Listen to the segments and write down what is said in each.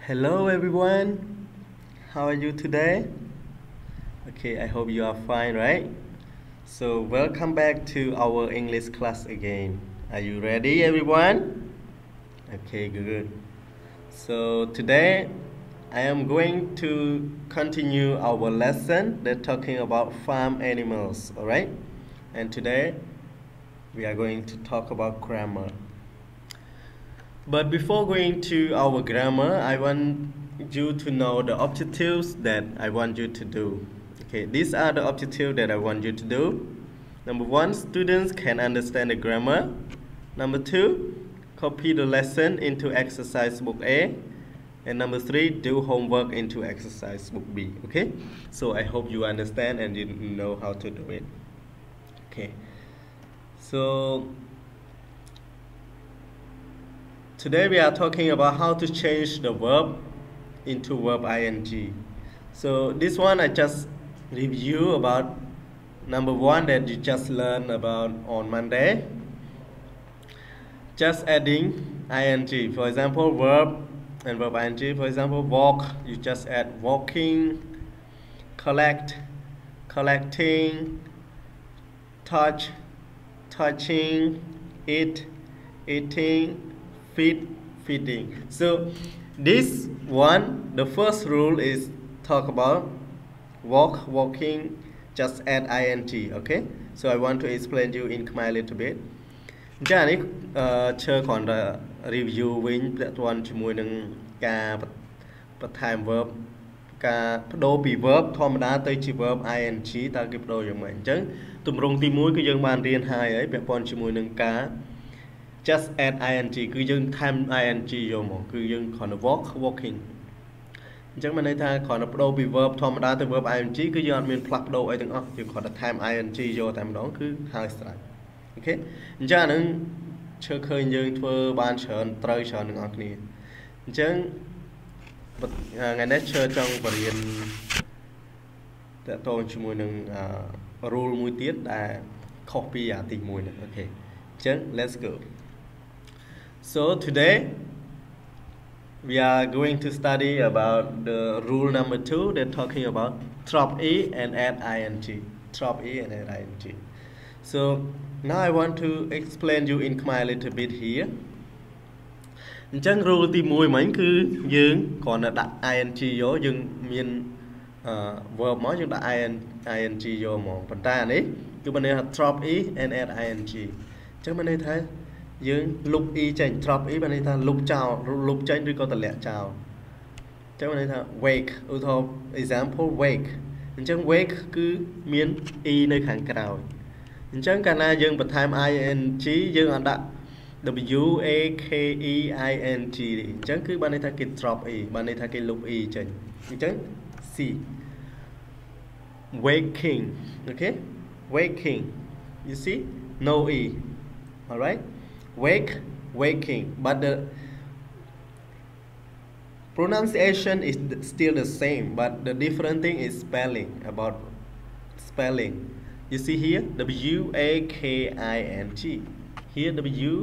Hello everyone, how are you today? Okay, I hope you are fine, right? So, welcome back to our English class again. Are you ready, everyone? Okay, good. So, today I am going to continue our lesson that talking about farm animals, all right? And today we are going to talk about grammar. But before going to our grammar, I want you to know the objectives that I want you to do. Okay, these are the objectives that I want you to do. Number one, students can understand the grammar. Number two, copy the lesson into exercise book A. And number three, do homework into exercise book B. Okay, so I hope you understand and you know how to do it. Okay, so today we are talking about how to change the verb into verb ing. So this one I just review about number one that you just learned about on Monday. Just adding ing. For example, verb and verb ing. For example, walk, you just add walking, collect, collecting, touch, touching, eat, eating, feed, feeding. So this one, the first rule is talk about walk, walking, just add ing. Okay, so I want to explain you in Khmer a little bit. ចា៎នេះឈើគ្រាន់តែ review វិញពាក់ព័ន្ធជាមួយនឹងការបន្ថែម verb ការបដូរពី verb ធម្មតាទៅជា verb ing តើគេបដូរយ៉ាងម៉េចអញ្ចឹងទម្រង់ទី1គឺយើងបានរៀនហើយពាក់ព័ន្ធជាមួយនឹងការ just add ing គឺយើងថែម ing យកមកគឺយើងគ្រាន់តែ walk walking អញ្ចឹងមានន័យថាគ្រាន់តែបដូរពី verb ធម្មតាទៅ verb ing គឺយើងអត់មានផ្លាស់ប្ដូរអីទាំងអស់យើងគ្រាន់តែថែម ing យកតែម្ដងគឺហើយស្រេច អូខេអញ្ចឹងអានឹងឈើឃើញយើងធ្វើបានច្រើនត្រូវច្រើនទាំងអស់គ្នាអញ្ចឹងថ្ងៃនេះឈើចង់បរៀនតើតងជាមួយនឹង rule មួយទៀតដែលខុសពីអាទី1នេះអូខេអញ្ចឹង let's go. So today we are going to study about the rule number 2 that talking about drop e and add ing. Drop e and add ing. So now I want to explain you in Khmer a little bit here. អញ្ចឹង rule ទី1មិញគឺយើងគ្រាន់តែដាក់ ing យកយើងមាន verb មកយើងដាក់ ing យកមកប៉ុន្តែអានេះគឺបានន័យថា drop e and add ing អញ្ចឹងបានន័យថាយើងលុប e ចេញ drop e បានន័យថាលុបចោលលុបចេញឬក៏តម្លាក់ចោលអញ្ចឹងបានន័យថា wake ឧទាហរណ៍ example wake អញ្ចឹង wake គឺមាន e នៅខាងក្រោយអញ្ចឹងកាលណាយើងបន្ថែម ing យើងអត់ដាក់ w a k e i n g អញ្ចឹងគឺបានន័យថាគេ drop e បានន័យថាគេលុប e ចេញអញ្ចឹង c waking okay waking you see no e all right wake waking but the pronunciation is still the same but the different thing is spelling about spelling. You see here w a k i n g here w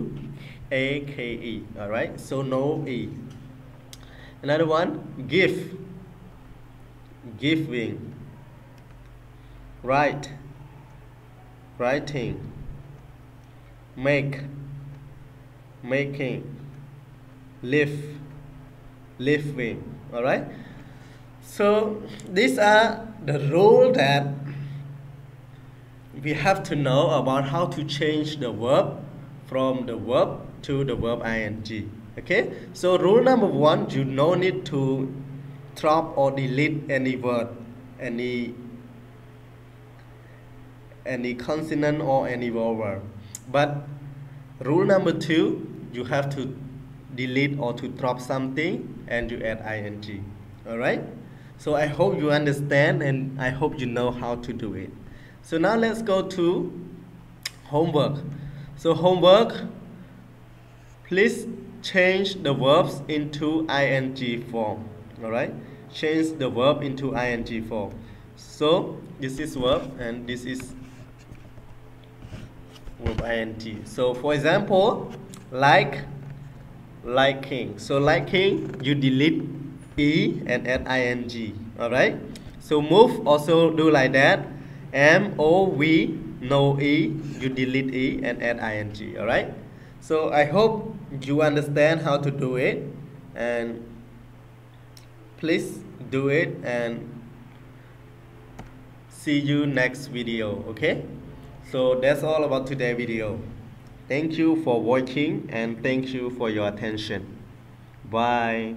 a k e all right so no e. Another one give giving write writing make making live living all right so these are the rule that we have to know about how to change the verb from the verb to the verb ing. Okay, so rule number 1, you no need to drop or delete any word, any consonant or any vowel. But rule number 2, you have to delete or to drop something and you add ing. All right, so I hope you understand and I hope you know how to do it. So now let's go to homework. So homework, please change the verbs into ing form. All right, change the verb into ing form. So this is verb and this is verb ing. So for example, like, liking. So liking, you delete E and add ing. Alright? So move also do like that. M-O-V, no E, you delete E and add ing. Alright? So I hope you understand how to do it, and please do it, and see you next video. Okay? So that's all about today's video. Thank you for watching and thank you for your attention. Bye.